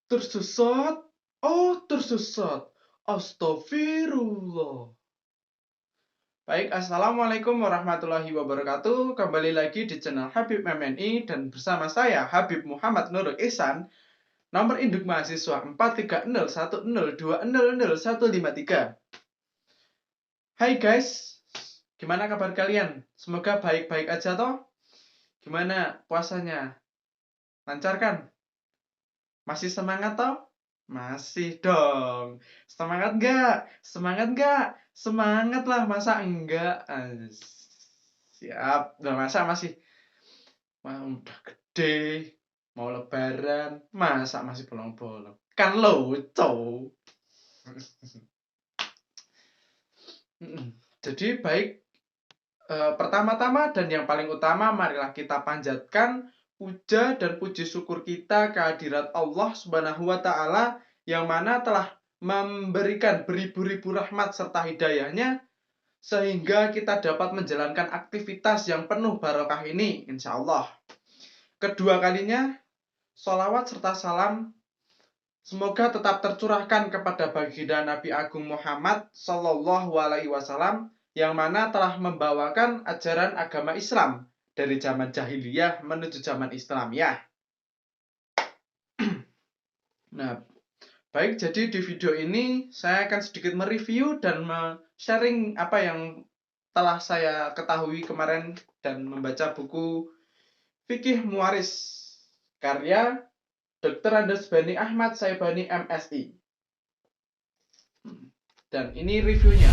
Tersesat, tersesat. Astagfirullah. Baik, Assalamualaikum warahmatullahi wabarakatuh. Kembali lagi di channel Habib MNI dan bersama saya Habib Muhammad Nurul Ihsan. Nomor induk mahasiswa 43010200153. Hai guys, gimana kabar kalian? Semoga baik-baik aja toh. Gimana puasanya? Lancar kan? Masih semangat toh? Masih dong. Semangat nggak? Semangat nggak? Semangat lah, masa enggak? Siap. Udah masa masih udah gede, mau lebaran, masa masih bolong-bolong? Kan lucu. Jadi baik, pertama-tama dan yang paling utama, marilah kita panjatkan puja dan puji syukur kita kehadirat Allah Subhanahu wa Ta'ala yang mana telah memberikan beribu-ribu rahmat serta hidayahnya sehingga kita dapat menjalankan aktivitas yang penuh barokah ini, insya Allah. Kedua kalinya, sholawat serta salam semoga tetap tercurahkan kepada baginda Nabi Agung Muhammad Sallallahu Alaihi Wasallam yang mana telah membawakan ajaran agama Islam dari zaman jahiliyah menuju zaman Islam ya. Nah, baik, jadi di video ini saya akan sedikit mereview dan sharing apa yang telah saya ketahui kemarin dan membaca buku Fikih Muwaris karya Dr. Andes Bani Ahmad Syaibani MSI. Dan ini reviewnya.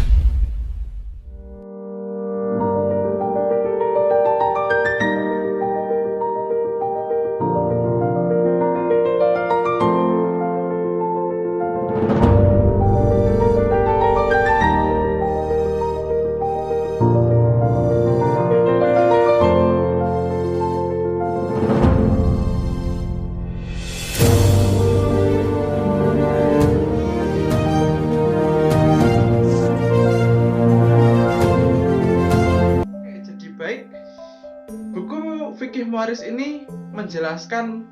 Fikih Muwaris ini menjelaskan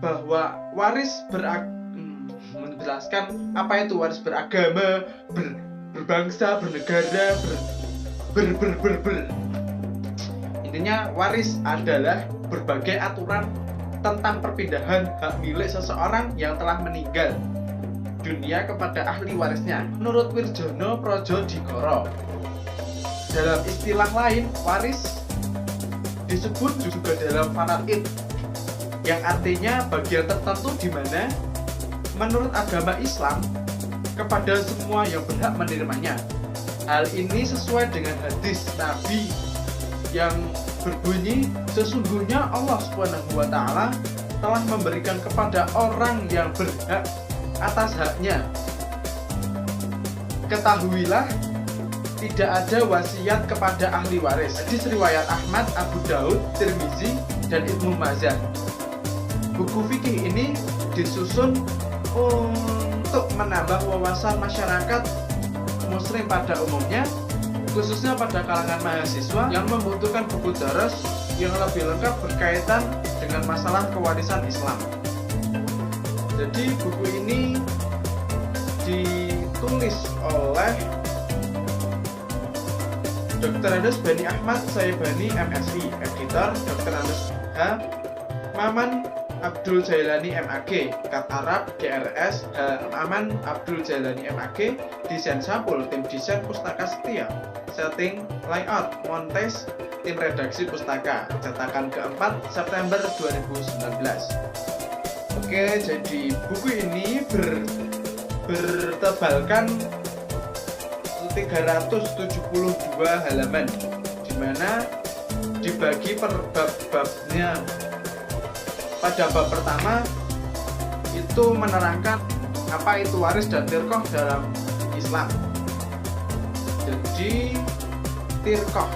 bahwa menjelaskan apa itu waris beragama, berbangsa, bernegara, Intinya waris adalah berbagai aturan tentang perpindahan hak milik seseorang yang telah meninggal dunia kepada ahli warisnya menurut Wirjono Projodikoro. Dalam istilah lain, waris disebut juga dalam faraid yang artinya bagian tertentu di mana menurut agama Islam kepada semua yang berhak menerimanya. Hal ini sesuai dengan hadis Nabi yang berbunyi, sesungguhnya Allah Subhanahu wa Ta'ala telah memberikan kepada orang yang berhak atas haknya. Ketahuilah, tidak ada wasiat kepada ahli waris. Hadis riwayat Ahmad, Abu Daud, Tirmizi, dan Ibnu Majah. Buku fikih ini disusun untuk menambah wawasan masyarakat muslim pada umumnya, khususnya pada kalangan mahasiswa yang membutuhkan buku daras yang lebih lengkap berkaitan dengan masalah kewarisan Islam. Jadi buku ini ditulis oleh Dr. Andes Bani Ahmad Syaibani MSI, editor Dr. Andes H. Maman Abdul Jailani MAG, Kat Arab DRS H. Maman Abdul Jailani MAG, Desain Sapul, Tim Desain Pustaka Setia, Setting Layout Montes, Tim Redaksi Pustaka, cetakan keempat September 2019. Oke, jadi buku ini bertebalkan 372 halaman, di mana dibagi per bab-babnya. Pada bab pertama itu menerangkan apa itu waris dan tirkoh dalam Islam. Jadi tirkoh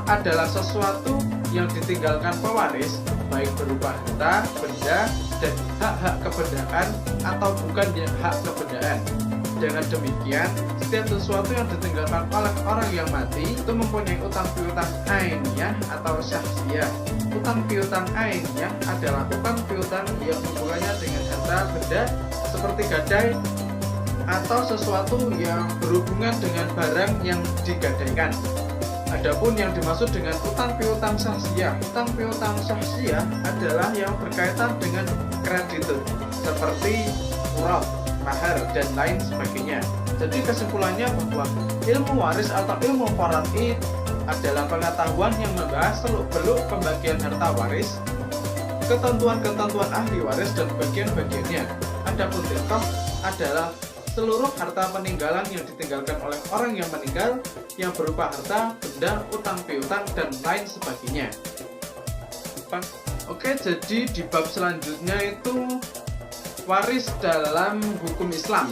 adalah sesuatu yang ditinggalkan pewaris, baik berupa harta, benda, dan hak-hak kebendaan atau bukan hak kebendaan. Dengan demikian, setiap sesuatu yang ditinggalkan oleh orang yang mati itu mempunyai utang piutang ainiyah atau syahsiyah. Utang piutang ainiyah adalah utang piutang yang hubungannya dengan harta benda seperti gadai atau sesuatu yang berhubungan dengan barang yang digadaikan. Adapun yang dimaksud dengan utang piutang syahsiyah, utang piutang syahsiyah adalah yang berkaitan dengan kreditur seperti qurad, mahar, dan lain sebagainya. Jadi kesimpulannya bahwa ilmu waris atau ilmu faraid adalah pengetahuan yang membahas seluk-beluk pembagian harta waris, ketentuan-ketentuan ahli waris dan bagian-bagiannya. Adapun tilkah adalah seluruh harta peninggalan yang ditinggalkan oleh orang yang meninggal yang berupa harta, benda, utang piutang, dan lain sebagainya. Oke, jadi di bab selanjutnya itu waris dalam hukum Islam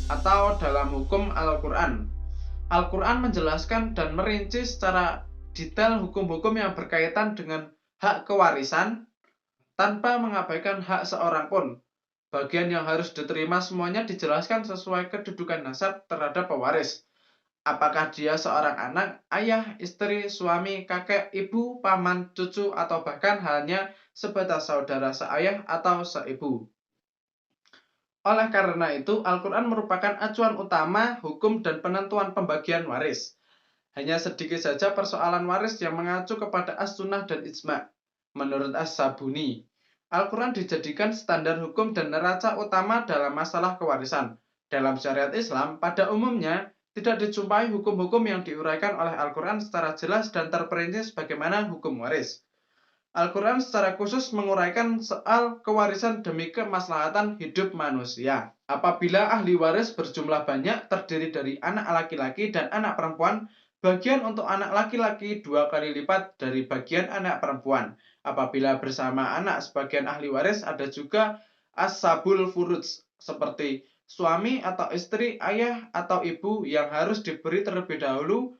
atau dalam hukum Al-Quran. Al-Quran menjelaskan dan merinci secara detail hukum-hukum yang berkaitan dengan hak kewarisan tanpa mengabaikan hak seorang pun. Bagian yang harus diterima semuanya dijelaskan sesuai kedudukan nasab terhadap pewaris. Apakah dia seorang anak, ayah, istri, suami, kakek, ibu, paman, cucu, atau bahkan hanya sebatas saudara seayah atau seibu. Oleh karena itu, Al-Quran merupakan acuan utama hukum dan penentuan pembagian waris. Hanya sedikit saja persoalan waris yang mengacu kepada as-sunnah dan ijma'. Menurut As-Sabuni, Al-Quran dijadikan standar hukum dan neraca utama dalam masalah kewarisan. Dalam syariat Islam, pada umumnya, tidak dijumpai hukum-hukum yang diuraikan oleh Al-Quran secara jelas dan terperinci sebagaimana hukum waris. Al-Quran secara khusus menguraikan soal kewarisan demi kemaslahatan hidup manusia. Apabila ahli waris berjumlah banyak, terdiri dari anak laki-laki dan anak perempuan, bagian untuk anak laki-laki 2 kali lipat dari bagian anak perempuan. Apabila bersama anak sebagian ahli waris, ada juga ashabul furuj, seperti suami atau istri, ayah atau ibu yang harus diberi terlebih dahulu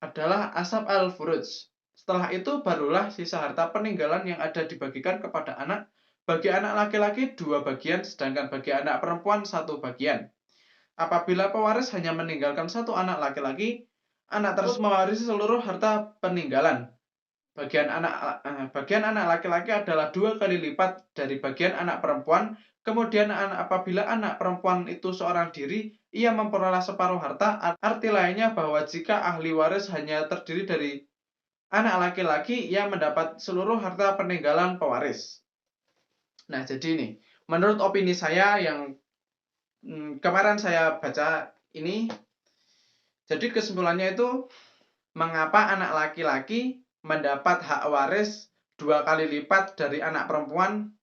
adalah ashab al-furuj. Setelah itu barulah sisa harta peninggalan yang ada dibagikan kepada anak. Bagi anak laki-laki 2 bagian, sedangkan bagi anak perempuan 1 bagian. Apabila pewaris hanya meninggalkan 1 anak laki-laki, anak tersebut mewarisi seluruh harta peninggalan. Bagian anak laki-laki adalah 2 kali lipat dari bagian anak perempuan. Kemudian apabila anak perempuan itu seorang diri, ia memperoleh separuh harta. Arti lainnya bahwa jika ahli waris hanya terdiri dari anak laki-laki, ia mendapat seluruh harta peninggalan pewaris. Nah, jadi ini, menurut opini saya yang kemarin saya baca ini, jadi kesimpulannya itu, mengapa anak laki-laki mendapat hak waris 2 kali lipat dari anak perempuan?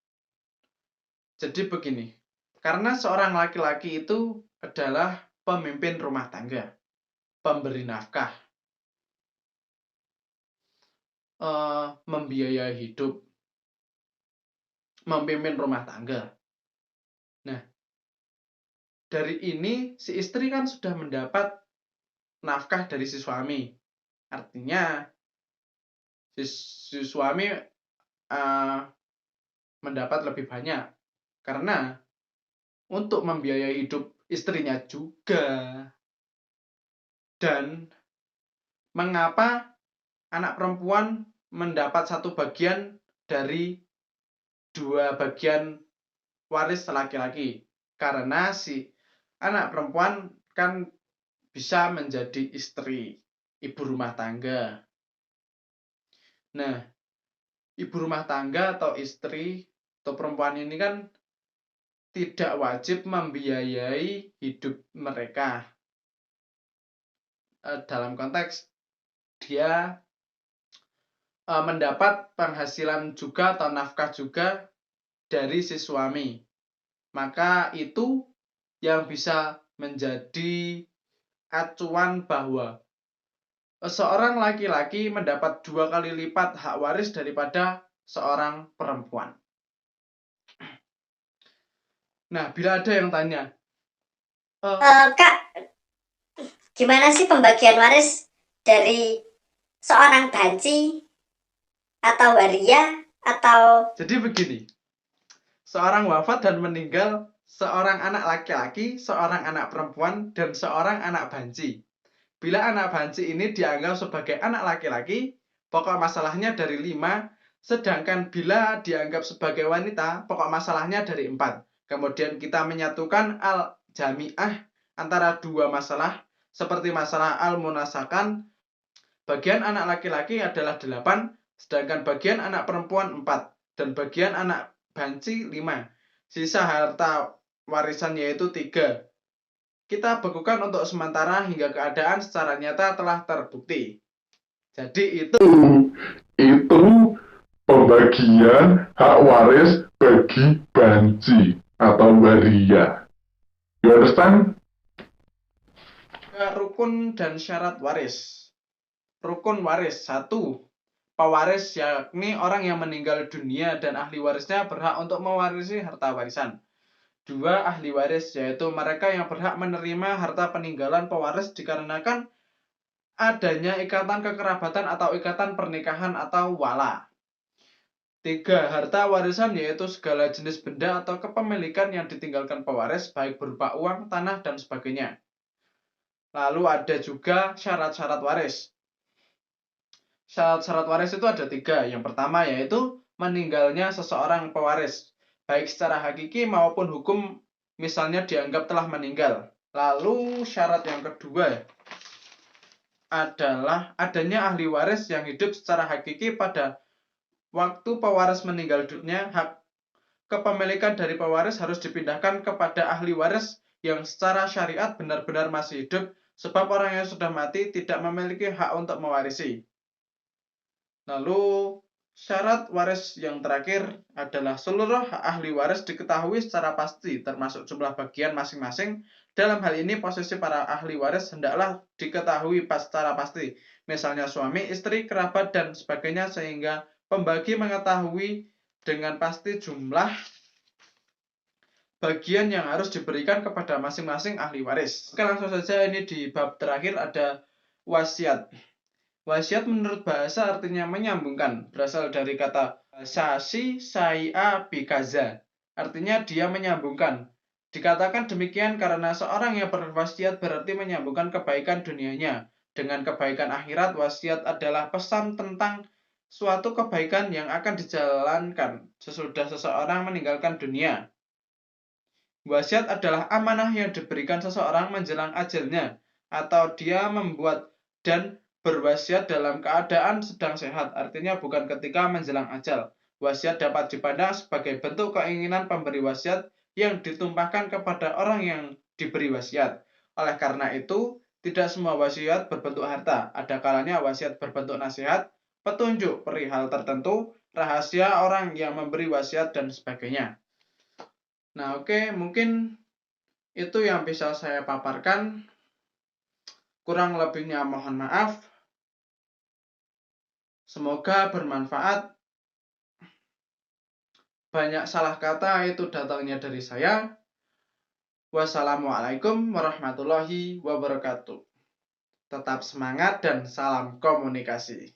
Jadi begini, karena seorang laki-laki itu adalah pemimpin rumah tangga, pemberi nafkah, membiayai hidup, memimpin rumah tangga. Nah, dari ini si istri kan sudah mendapat nafkah dari si suami. Artinya si suami mendapat lebih banyak karena untuk membiayai hidup istrinya juga. Dan mengapa anak perempuan mendapat 1 bagian dari 2 bagian waris laki-laki? Karena si anak perempuan kan bisa menjadi istri, ibu rumah tangga. Nah, ibu rumah tangga atau istri atau perempuan ini kan tidak wajib membiayai hidup mereka. Dalam konteks dia mendapat penghasilan juga atau nafkah juga dari si suami. Maka itu yang bisa menjadi acuan bahwa seorang laki-laki mendapat 2 kali lipat hak waris daripada seorang perempuan. Nah, bila ada yang tanya, Kak, gimana sih pembagian waris dari seorang banci atau waria atau... Jadi begini, seorang wafat dan meninggal seorang anak laki-laki, seorang anak perempuan, dan seorang anak banci. Bila anak banci ini dianggap sebagai anak laki-laki, pokok masalahnya dari 5, sedangkan bila dianggap sebagai wanita, pokok masalahnya dari 4. Kemudian kita menyatukan al-jami'ah antara dua masalah, seperti masalah al-munasakan, bagian anak laki-laki adalah 8, sedangkan bagian anak perempuan 4, dan bagian anak banci 5. Sisa harta warisan yaitu 3. Kita bekukan untuk sementara hingga keadaan secara nyata telah terbukti. Jadi itu pembagian hak waris bagi banci atau waria. You understand? Rukun dan syarat waris. Rukun waris 1. Pewaris yakni orang yang meninggal dunia dan ahli warisnya berhak untuk mewarisi harta warisan. 2. Ahli waris, yaitu mereka yang berhak menerima harta peninggalan pewaris dikarenakan adanya ikatan kekerabatan atau ikatan pernikahan atau wala. 3. Harta warisan, yaitu segala jenis benda atau kepemilikan yang ditinggalkan pewaris, baik berupa uang, tanah, dan sebagainya. Lalu ada juga syarat-syarat waris. Syarat-syarat waris itu ada 3. Yang pertama yaitu meninggalnya seseorang pewaris, baik secara hakiki maupun hukum, misalnya dianggap telah meninggal. Lalu syarat yang kedua adalah adanya ahli waris yang hidup secara hakiki pada waktu pewaris meninggal dunia. Hak kepemilikan dari pewaris harus dipindahkan kepada ahli waris yang secara syariat benar-benar masih hidup, sebab orang yang sudah mati tidak memiliki hak untuk mewarisi. Lalu syarat waris yang terakhir adalah seluruh ahli waris diketahui secara pasti, termasuk jumlah bagian masing-masing. Dalam hal ini posisi para ahli waris hendaklah diketahui secara pasti, misalnya suami, istri, kerabat, dan sebagainya, sehingga pembagi mengetahui dengan pasti jumlah bagian yang harus diberikan kepada masing-masing ahli waris. Oke, langsung saja, ini di bab terakhir ada wasiat. Wasiat menurut bahasa artinya menyambungkan, berasal dari kata sasi saya bikaza, artinya dia menyambungkan. Dikatakan demikian karena seorang yang berwasiat berarti menyambungkan kebaikan dunianya dengan kebaikan akhirat. Wasiat adalah pesan tentang suatu kebaikan yang akan dijalankan sesudah seseorang meninggalkan dunia. Wasiat adalah amanah yang diberikan seseorang menjelang ajalnya, atau dia membuat dan berwasiat dalam keadaan sedang sehat, artinya bukan ketika menjelang ajal. Wasiat dapat dipandang sebagai bentuk keinginan pemberi wasiat yang ditumpahkan kepada orang yang diberi wasiat. Oleh karena itu, tidak semua wasiat berbentuk harta. Ada kalanya wasiat berbentuk nasihat, petunjuk perihal tertentu, rahasia orang yang memberi wasiat, dan sebagainya. Nah, oke, mungkin itu yang bisa saya paparkan. Kurang lebihnya mohon maaf. Semoga bermanfaat. Banyak salah kata itu datangnya dari saya. Wassalamualaikum warahmatullahi wabarakatuh. Tetap semangat dan salam komunikasi.